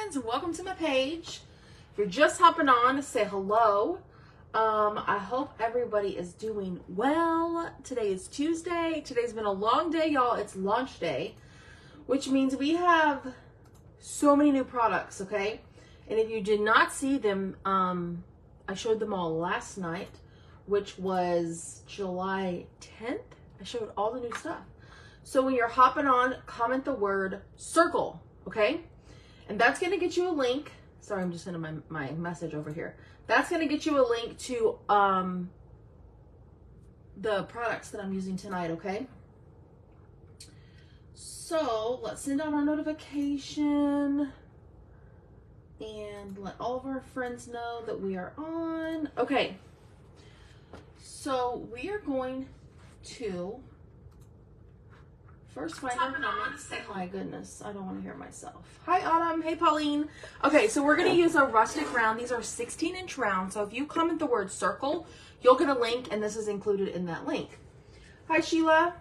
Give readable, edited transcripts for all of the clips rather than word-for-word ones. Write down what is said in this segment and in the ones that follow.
friends, welcome to my page. If you're just hopping on, say hello. I hope everybody is doing well. Today is Tuesday. Today's been a long day, y'all. It's launch day, which means we have so many new products, okay? And if you did not see them, I showed them all last night, which was July 10th. I showed all the new stuff. So when you're hopping on, comment the word circle, okay? And that's gonna get you a link. Sorry, I'm just sending my message over here. That's gonna get you a link to the products that I'm using tonight, okay? So let's send out our notification and let all of our friends know that we are on. Okay, so we are going to first find our comments. My goodness, I don't want to hear myself. Hi, Autumn. Hey, Pauline. Okay, so we're going to use a rustic round. These are 16-inch rounds. So if you comment the word circle, you'll get a link, and this is included in that link. Hi, Sheila.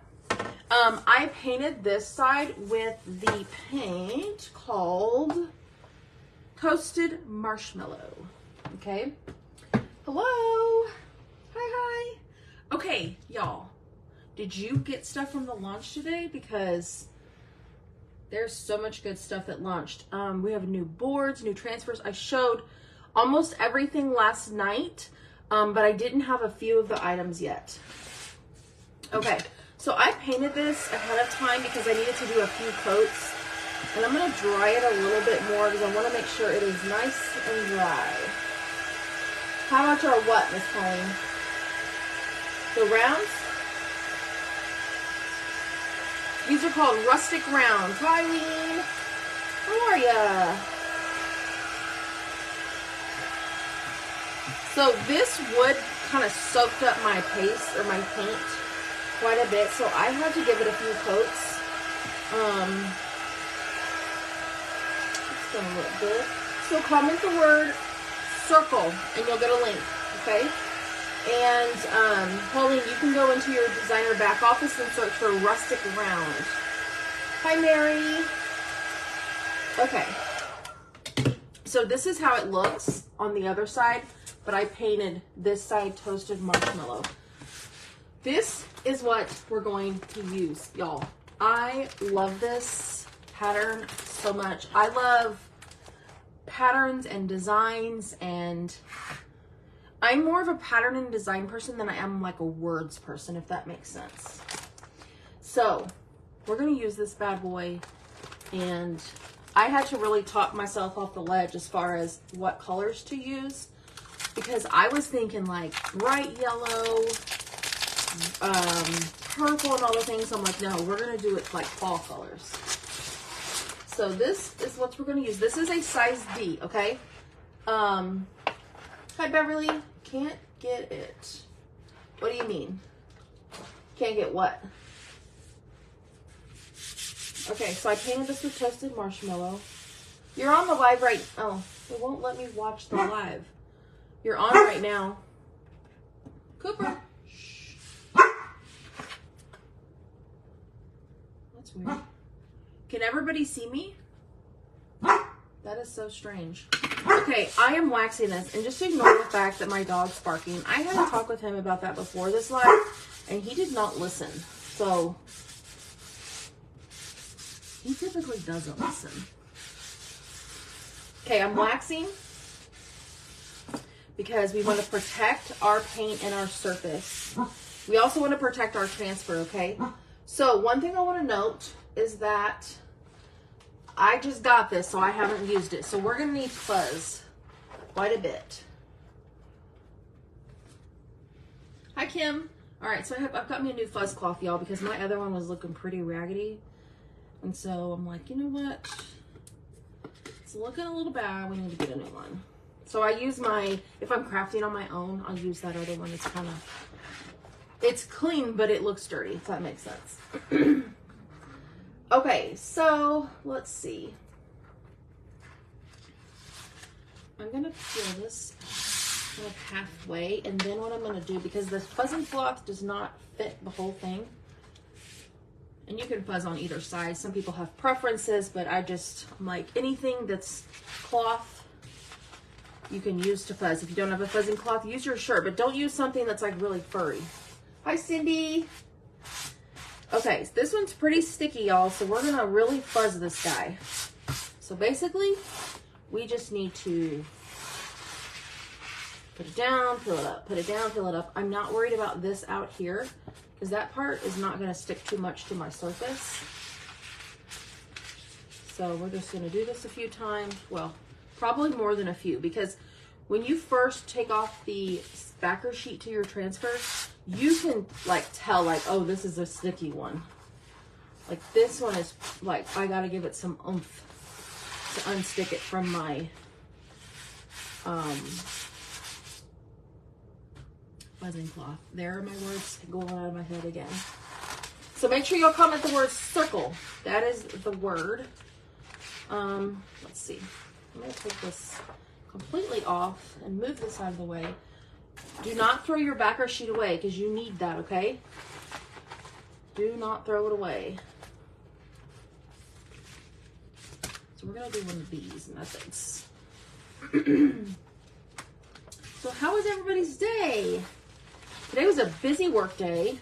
I painted this side with the paint called Toasted Marshmallow. Okay. Hello. Hi. Okay, y'all. Did you get stuff from the launch today? Because there's so much good stuff that launched. We have new boards, new transfers. I showed almost everything last night, but I didn't have a few of the items yet. Okay, so I painted this ahead of time because I needed to do a few coats. And I'm going to dry it a little bit more because I want to make sure it is nice and dry. How much are what, Miss Pauline? The rounds? These are called rustic rounds. Hi, Lean. How are ya? So this wood kind of soaked up my paste or my paint quite a bit, so I had to give it a few coats. It's gonna look good. So comment the word circle and you'll get a link, okay? And Pauline, you can go into your designer back office and search for rustic round. Hi, Mary. Okay. So this is how it looks on the other side, but I painted this side toasted marshmallow. This is what we're going to use, y'all. I love this pattern so much. I love patterns and designs, and I'm more of a pattern and design person than I am like a words person, if that makes sense. So we're going to use this bad boy, and I had to really talk myself off the ledge as far as what colors to use, because I was thinking like bright yellow, purple and all the things. I'm like, no, we're going to do it like fall colors. So this is what we're going to use. This is a size D, okay? Hi, Beverly. Can't get it. What do you mean? Can't get what? Okay, so I painted this with toasted marshmallow. You're on the live right... Oh, it won't let me watch the live. You're on right now. Cooper. Shh. That's weird. Can everybody see me? That is so strange. Okay, I am waxing this, and just ignore the fact that my dog's barking. I had a talk with him about that before this live, and he did not listen. So, he typically doesn't listen. Okay, I'm waxing because we want to protect our paint and our surface. We also want to protect our transfer, okay? So, one thing I want to note is that I just got this, so I haven't used it. So we're going to need fuzz quite a bit. Hi, Kim. All right, so I've got me a new fuzz cloth, y'all, because my other one was looking pretty raggedy. And so I'm like, you know what? It's looking a little bad. We need to get a new one. So I use my, if I'm crafting on my own, I'll use that other one. It's kind of, it's clean, but it looks dirty, if that makes sense. Okay, so let's see. I'm gonna peel this kind of halfway, and then what I'm gonna do, because this fuzzy cloth does not fit the whole thing, And you can fuzz on either side. Some people have preferences, but I'm like, anything that's cloth, you can use to fuzz. If you don't have a fuzzing cloth, use your shirt, but don't use something that's like really furry. Hi, Cindy. Okay, so this one's pretty sticky, y'all, so we're gonna really fuzz this guy. So basically, we just need to put it down, fill it up, put it down, fill it up. I'm not worried about this out here, because that part is not going to stick too much to my surface. So we're just going to do this a few times. Well, probably more than a few, because when you first take off the backer sheet to your transfer, you can like tell like, oh, this is a sticky one. Like this one is like, I got to give it some oomph to unstick it from my fuzzing cloth. There are my words going out of my head again. So make sure you'll comment the word circle. That is the word. Let's see. I'm going to take this completely off and move this out of the way. Do not throw your backer sheet away because you need that, okay? Do not throw it away. So we're going to do one of these methods. So how was everybody's day? Today was a busy work day.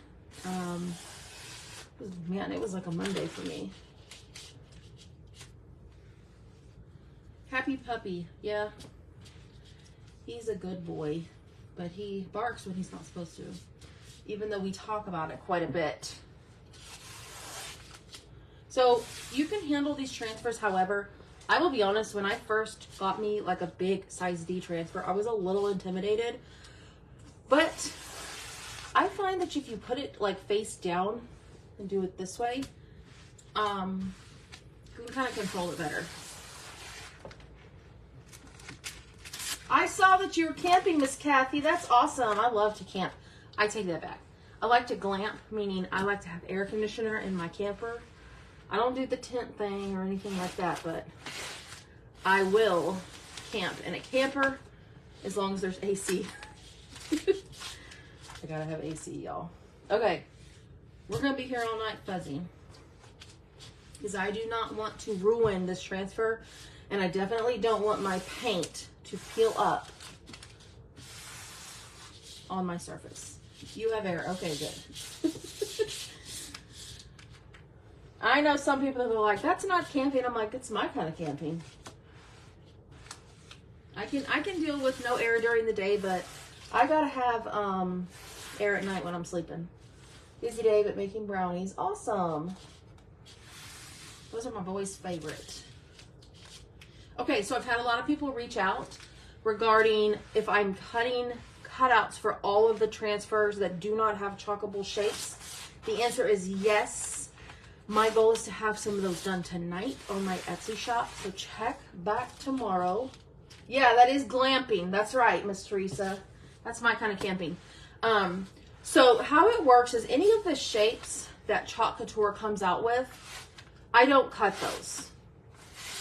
Man, it was like a Monday for me. Happy puppy. Yeah. He's a good boy, but he barks when he's not supposed to, even though we talk about it quite a bit. So you can handle these transfers however. I will be honest, when I first got me like a big size D transfer, I was a little intimidated, but I find that if you put it like face down and do it this way, you can kind of control it better. I saw that you were camping, Miss Kathy. That's awesome. I love to camp. I take that back. I like to glamp, meaning I like to have air conditioner in my camper. I don't do the tent thing or anything like that, but I will camp in a camper as long as there's AC. I gotta have AC, y'all. Okay, we're gonna be here all night fuzzing because I do not want to ruin this transfer, and I definitely don't want my paint to peel up on my surface. You have air. Okay, good. I know some people that are like, that's not camping. I'm like, it's my kind of camping. I can deal with no air during the day, but I gotta have air at night when I'm sleeping. Busy day, but making brownies. Awesome. Those are my boys' favorite. Okay, so I've had a lot of people reach out regarding if I'm cutting cutouts for all of the transfers that do not have chalkable shapes. The answer is yes. My goal is to have some of those done tonight on my Etsy shop, so check back tomorrow. Yeah, that is glamping. That's right, Miss Teresa. That's my kind of camping. So how it works is any of the shapes that Chalk Couture comes out with, I don't cut those.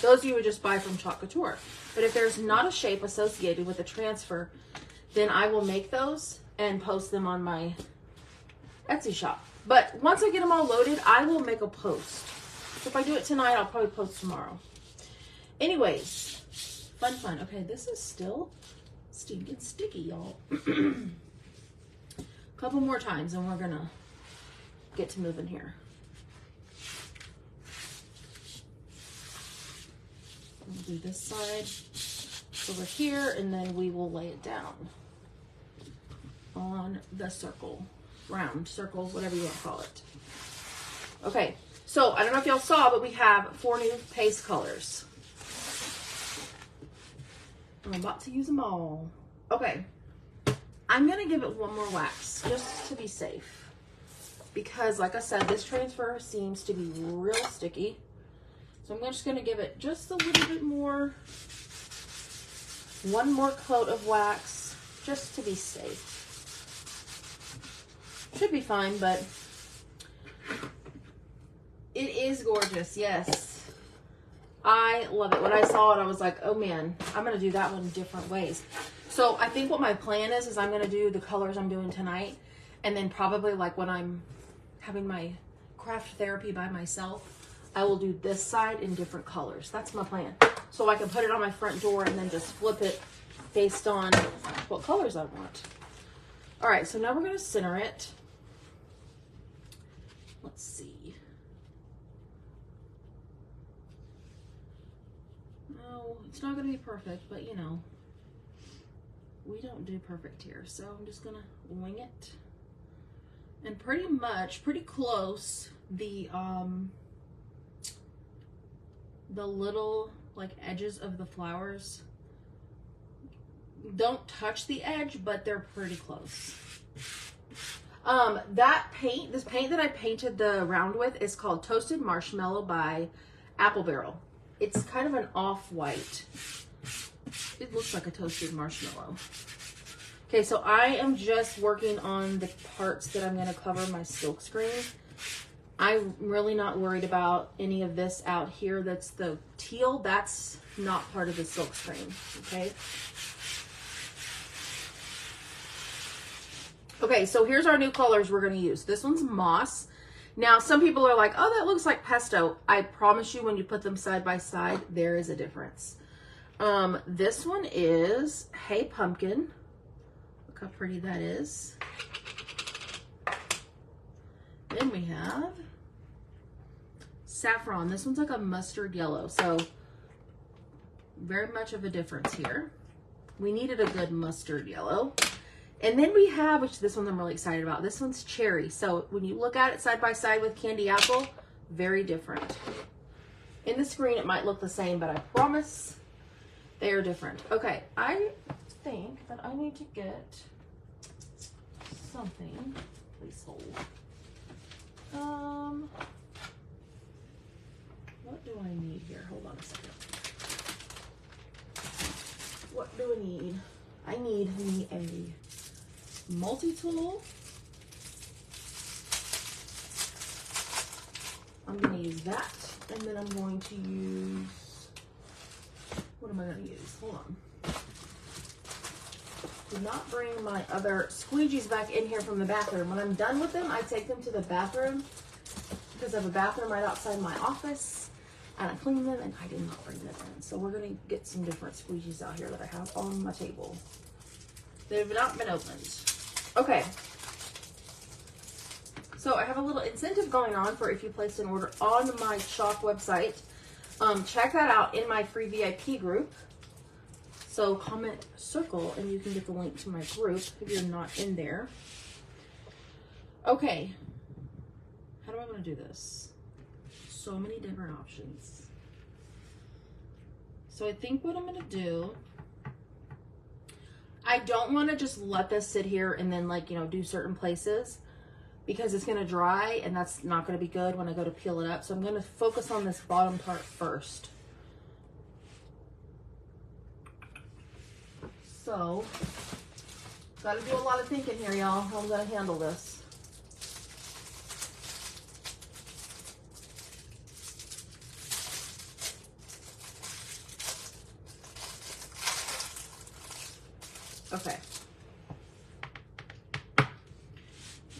Those you would just buy from Chalk Couture. But if there's not a shape associated with the transfer, then I will make those and post them on my Etsy shop. But once I get them all loaded, I will make a post. If I do it tonight, I'll probably post tomorrow. Anyways, fun. Okay, this is still stinking sticky, y'all. Couple more times and we're gonna get to moving here. We'll do this side over here, and then we will lay it down on the circle, round circle, whatever you want to call it. Okay, so I don't know if y'all saw, but we have 4 new paste colors. I'm about to use them all. Okay, I'm gonna give it one more wax just to be safe, because like I said, this transfer seems to be real sticky. So I'm just going to give it just a little bit more, one more coat of wax, just to be safe. Should be fine, but it is gorgeous, yes. I love it. When I saw it, I was like, oh man, I'm going to do that one different ways. So I think what my plan is I'm going to do the colors I'm doing tonight, and then probably like when I'm having my craft therapy by myself, I will do this side in different colors. That's my plan. So I can put it on my front door and then just flip it based on what colors I want. All right, so now we're gonna center it. Let's see. No, it's not gonna be perfect, but you know, we don't do perfect here. So I'm just gonna wing it. And pretty much, pretty close, the little like edges of the flowers don't touch the edge, but they're pretty close. This paint that I painted the round with is called Toasted Marshmallow by Apple Barrel. It's kind of an off-white. It looks like a toasted marshmallow. Okay, so I am just working on the parts that I'm gonna cover my silk screen. I'm really not worried about any of this out here. That's the teal, that's not part of the silk screen, okay? Okay, so here's our new colors we're gonna use. This one's Moss. Now, some people are like, oh, that looks like Pesto. I promise you when you put them side by side, there is a difference. This one is Hey Pumpkin. Look how pretty that is. Then we have Saffron. This one's like a mustard yellow, so very much of a difference here. We needed a good mustard yellow. And then we have, which this one I'm really excited about, this one's Cherry. So when you look at it side by side with Candy Apple, very different. In the screen it might look the same, but I promise they are different. Okay, I think that I need to get something. Please hold. What do I need here? Hold on a second. What do I need? I need me a multi-tool. I'm going to use that, and then I'm going to use, what am I going to use? Hold on. Do not bring my other squeegees back in here from the bathroom. When I'm done with them, I take them to the bathroom because I have a bathroom right outside my office, and I clean them, and I did not bring them in. So we're going to get some different squeegees out here that I have on my table. They've not been opened. Okay. So I have a little incentive going on for if you place an order on my shop website. Check that out in my free VIP group. So comment circle and you can get the link to my group if you're not in there. Okay. How do I want to do this? So many different options. So I think what I'm going to do, I don't want to just let this sit here and then like, you know, do certain places because it's going to dry and that's not going to be good when I go to peel it up. So I'm going to focus on this bottom part first. So, got to do a lot of thinking here, y'all, how I'm going to handle this. Okay.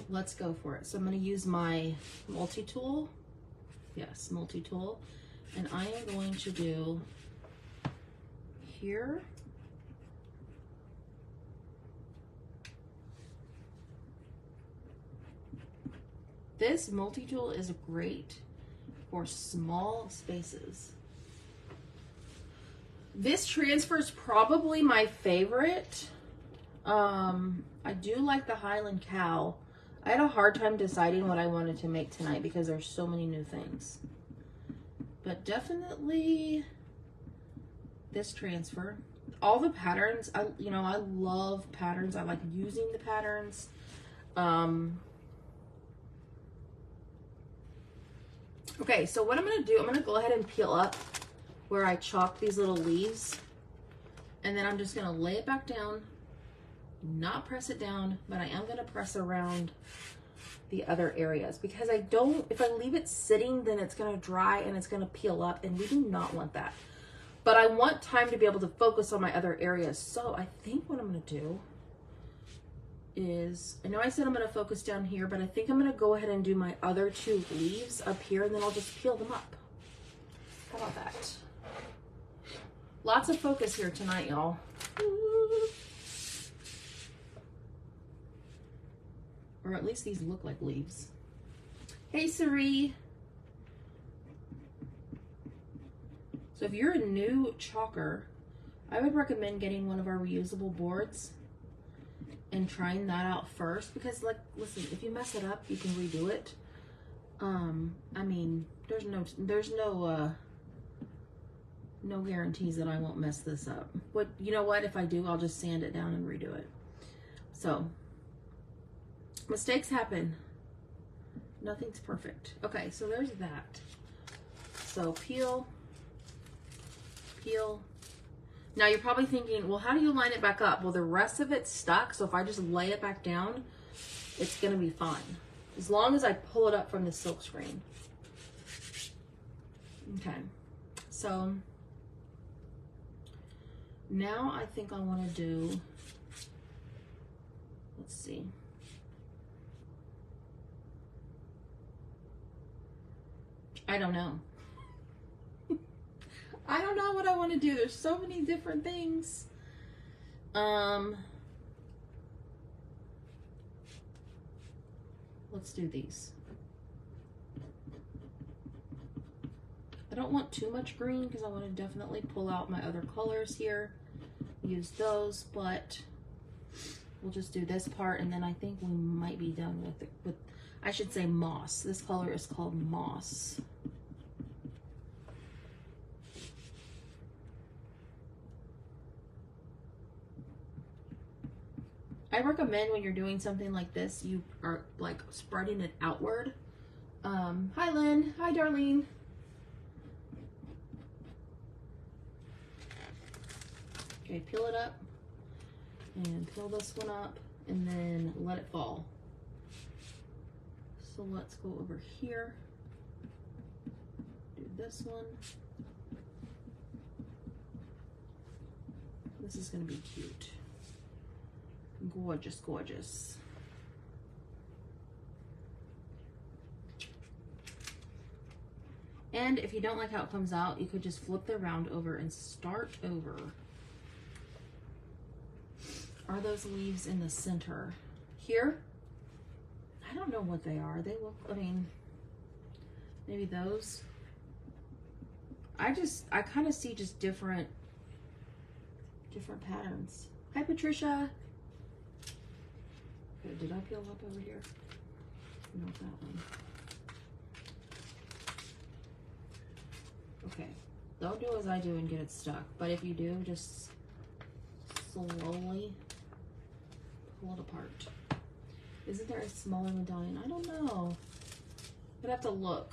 Let's go for it. So I'm going to use my multi-tool. Yes, multi-tool. And I am going to do here. This multi-tool is great for small spaces. This transfer is probably my favorite. I do like the Highland Cow. I had a hard time deciding what I wanted to make tonight because there's so many new things. But definitely this transfer. All the patterns, I love patterns. I like using the patterns. Okay, so what I'm going to do, I'm going to go ahead and peel up where I chopped these little leaves. And then I'm just going to lay it back down, not press it down, but I am going to press around the other areas because if I leave it sitting, then it's going to dry and it's going to peel up and we do not want that. But I want time to be able to focus on my other areas. So I think what I'm going to do is, I know I said I'm going to focus down here, but I think I'm going to go ahead and do my other two leaves up here, and then I'll just peel them up. How about that? Lots of focus here tonight, y'all. Or at least these look like leaves. Hey, Sari. So if you're a new chalker, I would recommend getting one of our reusable boards and trying that out first, because, like, listen, if you mess it up, you can redo it. I mean, there's no guarantees that I won't mess this up. But you know what? If I do, I'll just sand it down and redo it. So mistakes happen. Nothing's perfect. Okay, so there's that. So peel, peel. Now you're probably thinking, well, how do you line it back up? Well, the rest of it's stuck, so if I just lay it back down, it's gonna be fine. As long as I pull it up from the silk screen. Okay, so now I think I wanna do, let's see. I don't know. I don't know what I want to do. There's so many different things. Let's do these. I don't want too much green because I want to definitely pull out my other colors here. Use those, but we'll just do this part, and then I think we might be done with it. With, I should say moss. This color is called moss. I recommend when you're doing something like this, you are like spreading it outward. Hi Lynn, hi Darlene. Okay, peel it up and peel this one up and then let it fall. So let's go over here, do this one. This is gonna be cute. Gorgeous, gorgeous. And if you don't like how it comes out, you could just flip the round over and start over. Are those leaves in the center? Here? I don't know what they are. They look, I mean, maybe those. I kind of see just different patterns. Hi, Patricia. Okay, did I peel up over here? No, that one. Okay, don't do as I do and get it stuck. But if you do, just slowly pull it apart. Isn't there a smaller medallion? I don't know. I'd have to look.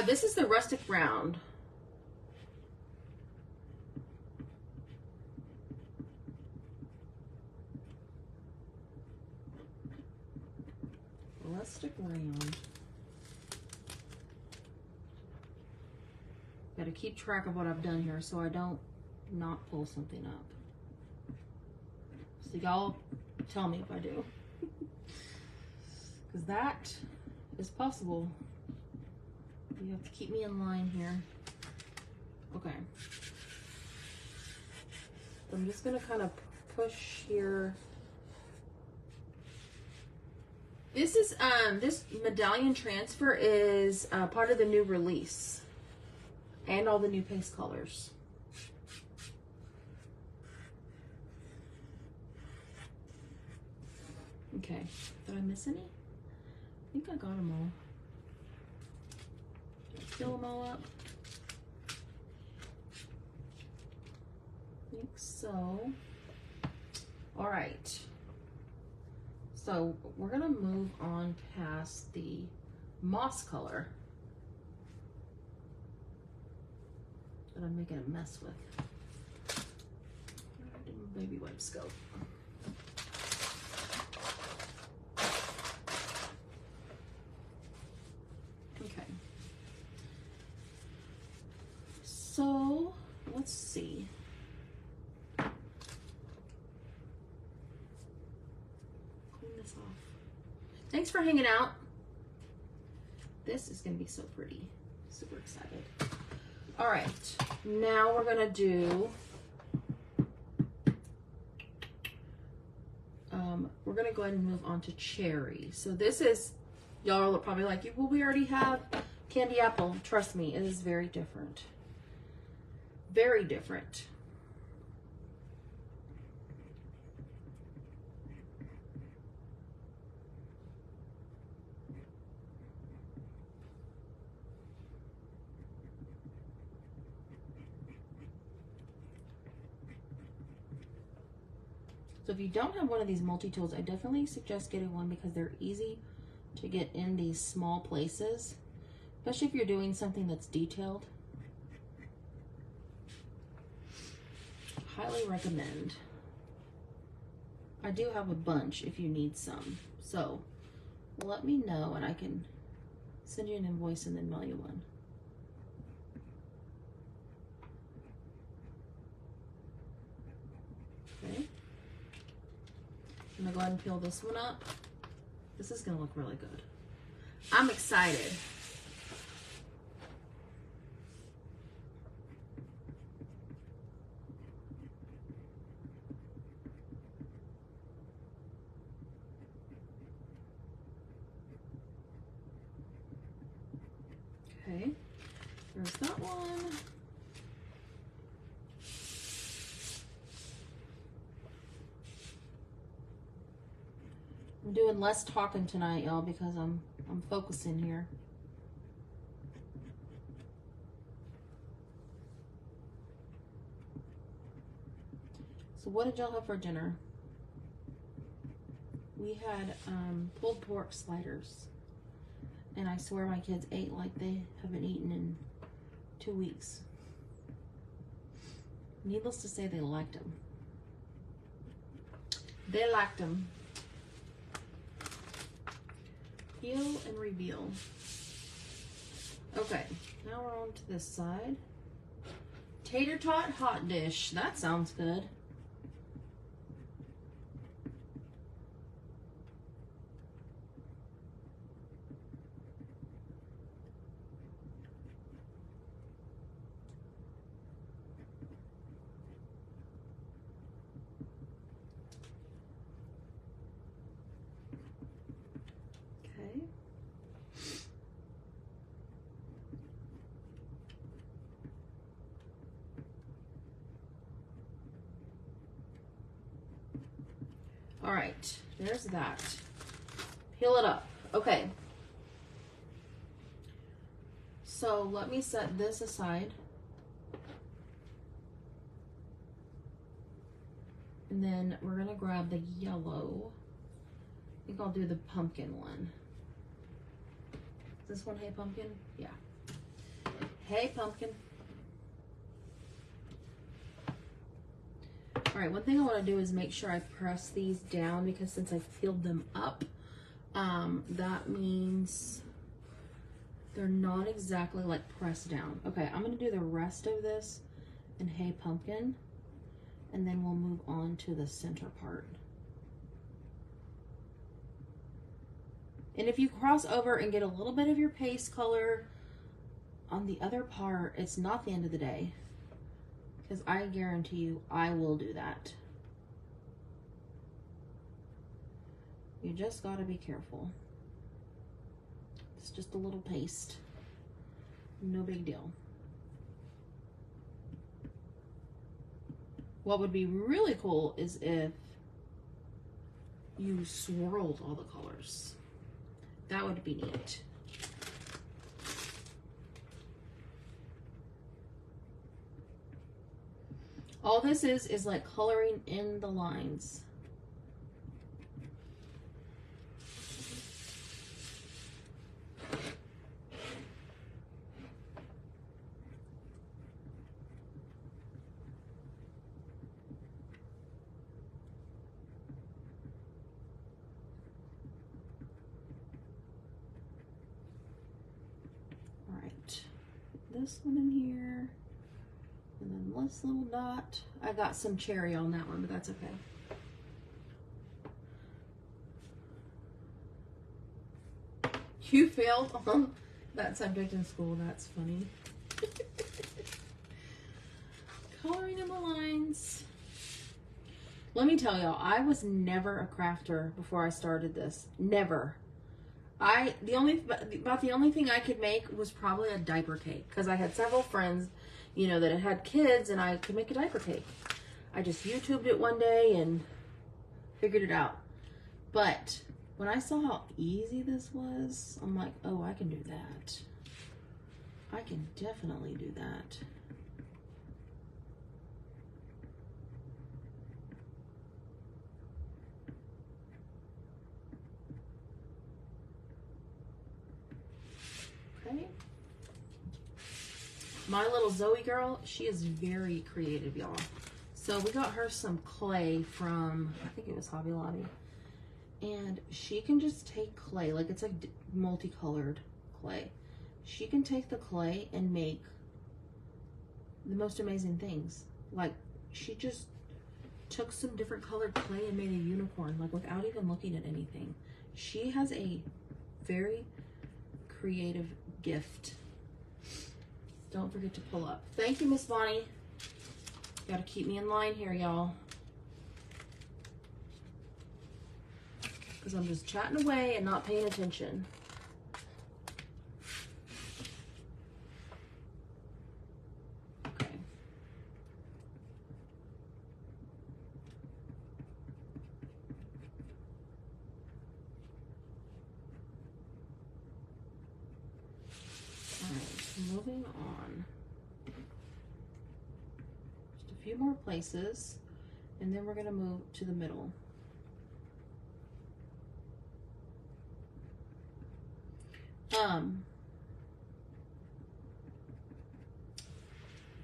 This is the rustic round. Rustic round. Got to keep track of what I've done here so I don't not pull something up. So y'all tell me if I do. Because that is possible. You have to keep me in line here. Okay. I'm just gonna kind of push here. This is this medallion transfer is part of the new release and all the new paste colors. Okay, did I miss any? I think I got them all. Fill them all up. I think so. All right. So we're gonna move on past the moss color that I'm making a mess with. baby wipes go? Okay. So, let's see. Clean this off. Thanks for hanging out. This is going to be so pretty. Super excited. All right. Now we're going to do... we're going to go ahead and move on to cherry. So this is... Y'all are probably like, well, we already have candy apple. Trust me, it is very different. Very different. So if you don't have one of these multi-tools, I definitely suggest getting one because they're easy to get in these small places, especially if you're doing something that's detailed. Highly recommend. I do have a bunch if you need some. So let me know and I can send you an invoice and then mail you one. Okay. I'm gonna go ahead and peel this one up. This is gonna look really good. I'm excited. Okay, there's that one. I'm doing less talking tonight, y'all, because I'm focusing here. So what did y'all have for dinner? We had pulled pork sliders. And I swear my kids ate like they haven't eaten in 2 weeks. Needless to say, they liked them. They liked them. Peel and reveal. Okay, now we're on to this side. Tater tot hot dish. That sounds good. All right, there's that. Peel it up. Okay. So let me set this aside. And then we're gonna grab the yellow. I think I'll do the pumpkin one. Is this one Hey Pumpkin? Yeah. Hey Pumpkin. All right, one thing I want to do is make sure I press these down because since I peeled them up, that means they're not exactly like pressed down. Okay, I'm going to do the rest of this in Hey Pumpkin, and then we'll move on to the center part. And if you cross over and get a little bit of your paste color on the other part, it's not the end of the day. Because I guarantee you, I will do that. You just gotta be careful. It's just a little paste. No big deal. What would be really cool is if you swirled all the colors. That would be neat. All this is like coloring in the lines. this one in here. And then this little dot. I got some cherry on that one, but that's okay. You failed on that subject in school. That's funny. Coloring in the lines. Let me tell y'all, I was never a crafter before I started this. Never. The only thing I could make was probably a diaper cake, because I had several friends, you know, that had kids, and I could make a diaper cake. I just YouTubed it one day and figured it out. But when I saw how easy this was, I'm like, oh, I can do that. I can definitely do that. Okay. My little Zoe girl, she is very creative, y'all. So we got her some clay from, I think it was Hobby Lobby. And she can just take clay, like it's like multicolored clay. She can take the clay and make the most amazing things. Like, she just took some different colored clay and made a unicorn, like without even looking at anything. She has a very creative gift. Don't forget to pull up. Thank you, Miss Bonnie. Gotta keep me in line here, y'all. Because I'm just chatting away and not paying attention. Okay. All right, moving on. Just a few more places, and then we're gonna move to the middle.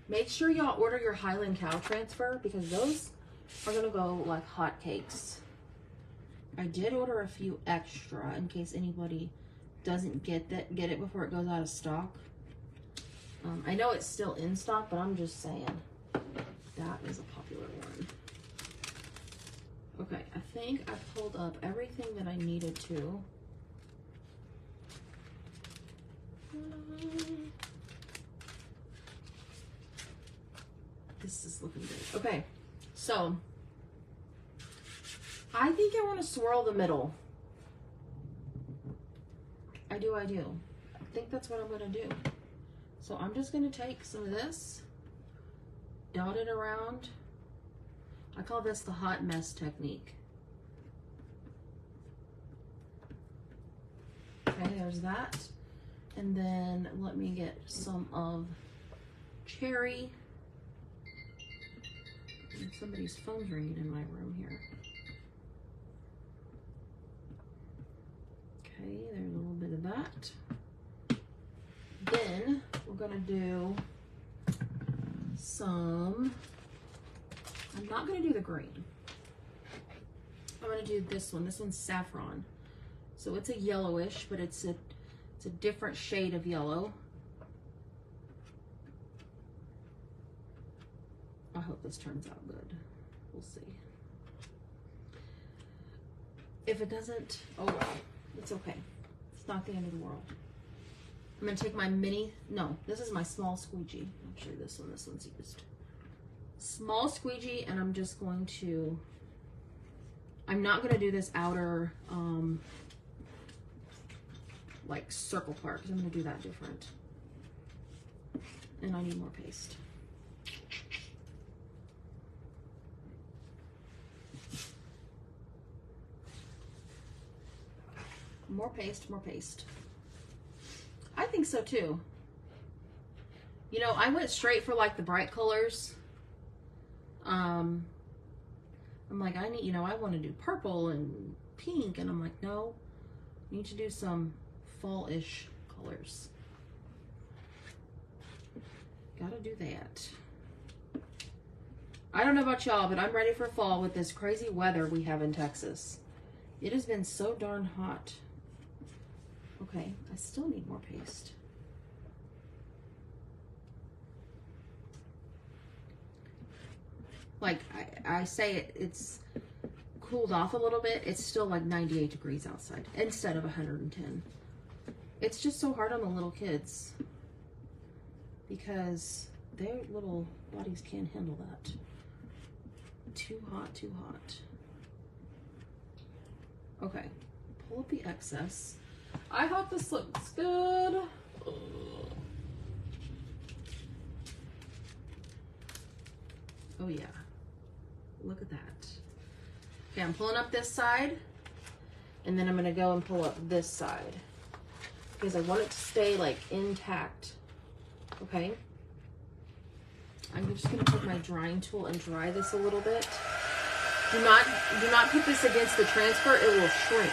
Make sure y'all order your Highland Cow transfer, because those are gonna go like hotcakes. I did order a few extra in case anybody doesn't get it before it goes out of stock. I know it's still in stock, but I'm just saying that is a popular one. Okay, I think I pulled up everything that I needed to. This is looking good. Okay, so I think I want to swirl the middle. I do. I think that's what I'm going to do. So I'm just going to take some of this, dot it around. I call this the hot mess technique. Okay, there's that. And then let me get some of cherry. Somebody's phone's ringing in my room here. Okay, there's a little bit of that. Then we're gonna do some, I'm not gonna do the green. I'm gonna do this one. This one's saffron. So it's a yellowish, but it's a different shade of yellow. I hope this turns out good. We'll see. If it doesn't, oh well, it's okay. It's not the end of the world. I'm gonna take my mini, no, this is my small squeegee. I'll show you this one, this one's used. Small squeegee, and I'm just going to, I'm not gonna do this outer, like circle part, because I'm gonna do that different. And I need more paste. More paste, more paste. I think so too. You know, I went straight for like the bright colors. I'm like, I need, you know, I want to do purple and pink, and I'm like, no, I need to do some fall-ish colors. Gotta do that. I don't know about y'all, but I'm ready for fall with this crazy weather we have in Texas. It has been so darn hot. Okay, I still need more paste. Like I say it's cooled off a little bit. It's still like 98 degrees outside instead of 110. It's just so hard on the little kids because their little bodies can't handle that. Too hot, too hot. Okay, pull up the excess. I hope this looks good. Oh yeah, look at that. Okay, I'm pulling up this side, and then I'm gonna go and pull up this side because I want it to stay like intact. Okay. I'm just gonna take my drying tool and dry this a little bit. Do not put this against the transfer. It will shrink,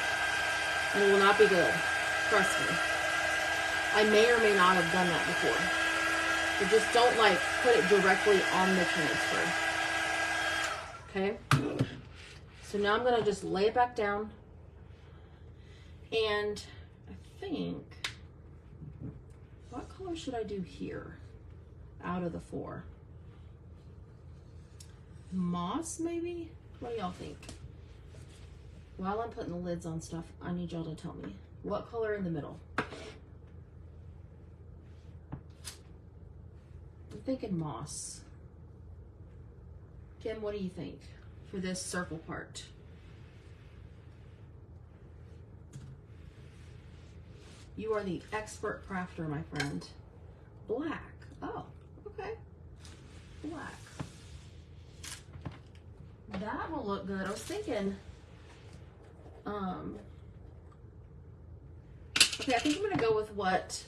and it will not be good. Trust me. I may or may not have done that before. But just don't like put it directly on the transfer. Okay. So now I'm gonna just lay it back down, and I think, what color should I do here out of the 4? Moss, maybe? What do y'all think? While I'm putting the lids on stuff, I need y'all to tell me. What color in the middle? I'm thinking moss. Kim, what do you think for this circle part? You are the expert crafter, my friend. Black. Oh, okay. Black. That will look good. I was thinking, okay, I think I'm gonna go with what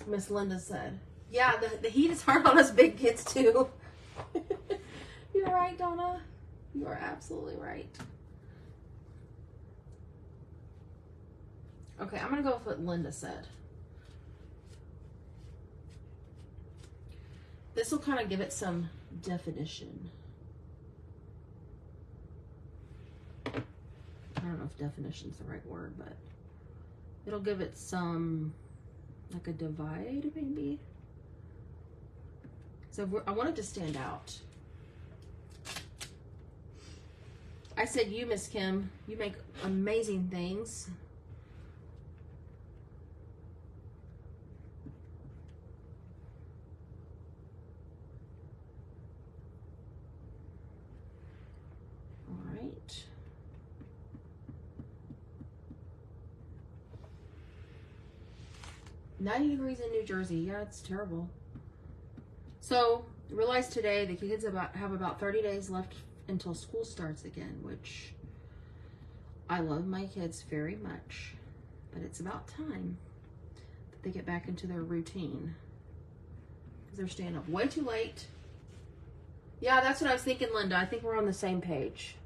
Miss Linda said. Yeah, the heat is hard on us big kids too. You're right, Donna. You are absolutely right. Okay, I'm gonna go with what Linda said. This will kind of give it some definition. I don't know if definition's the right word, but it'll give it some, like a divide maybe. So I want it to stand out. I said, you, Miss Kim, you make amazing things. All right. $90 degrees in New Jersey. Yeah, it's terrible. So, realized today the kids have about 30 days left until school starts again, which I love my kids very much, but it's about time that they get back into their routine because they're staying up way too late. Yeah, that's what I was thinking, Linda. I think we're on the same page.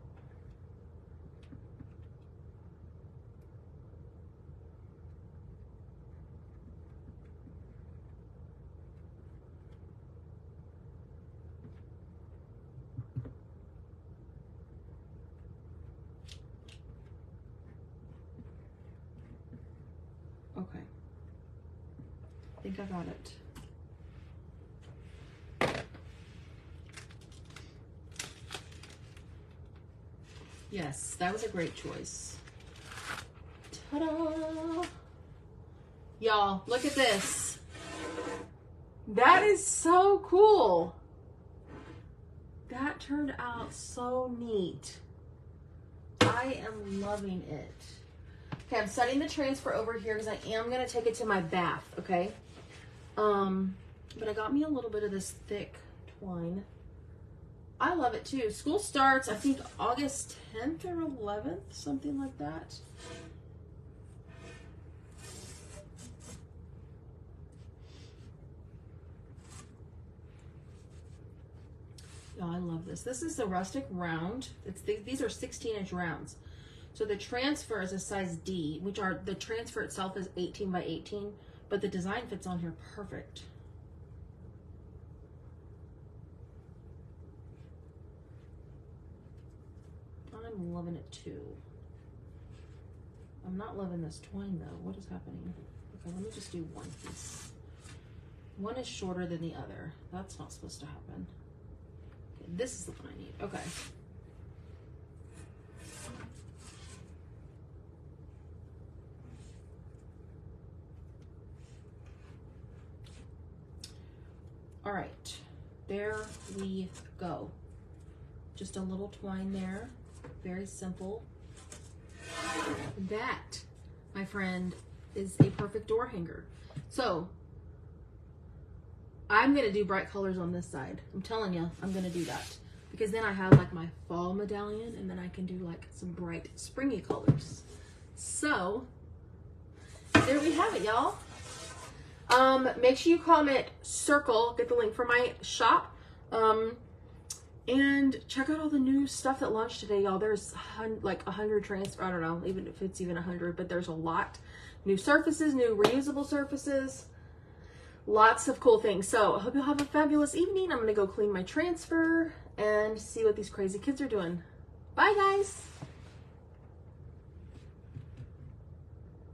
Okay. I think I got it. Yes, that was a great choice. Ta-da! Y'all, look at this. That is so cool. That turned out so neat. I am loving it. Okay, I'm setting the transfer over here because I am going to take it to my bath, okay? But I got me a little bit of this thick twine. I love it too. School starts, I think, August 10th or 11th, something like that. Oh, I love this. This is the rustic round. These are 16-inch rounds. So the transfer is a size D, which the transfer itself is 18 by 18, but the design fits on here perfect. I'm loving it too. I'm not loving this twine though. What is happening? Okay, let me just do one piece. One is shorter than the other. That's not supposed to happen. Okay, this is the one I need. Okay. All right, there we go. Just a little twine there, very simple. That, my friend, is a perfect door hanger. So I'm gonna do bright colors on this side. I'm telling you, I'm gonna do that because then I have like my fall medallion, and then I can do like some bright springy colors. So there we have it, y'all. Make sure you comment circle, get the link for my shop, and check out all the new stuff that launched today, y'all. There's like 100 transfer, I don't know, even if it's even 100, but there's a lot. New surfaces, new reusable surfaces, lots of cool things. So I hope you'll have a fabulous evening. I'm gonna go clean my transfer and see what these crazy kids are doing. Bye, guys.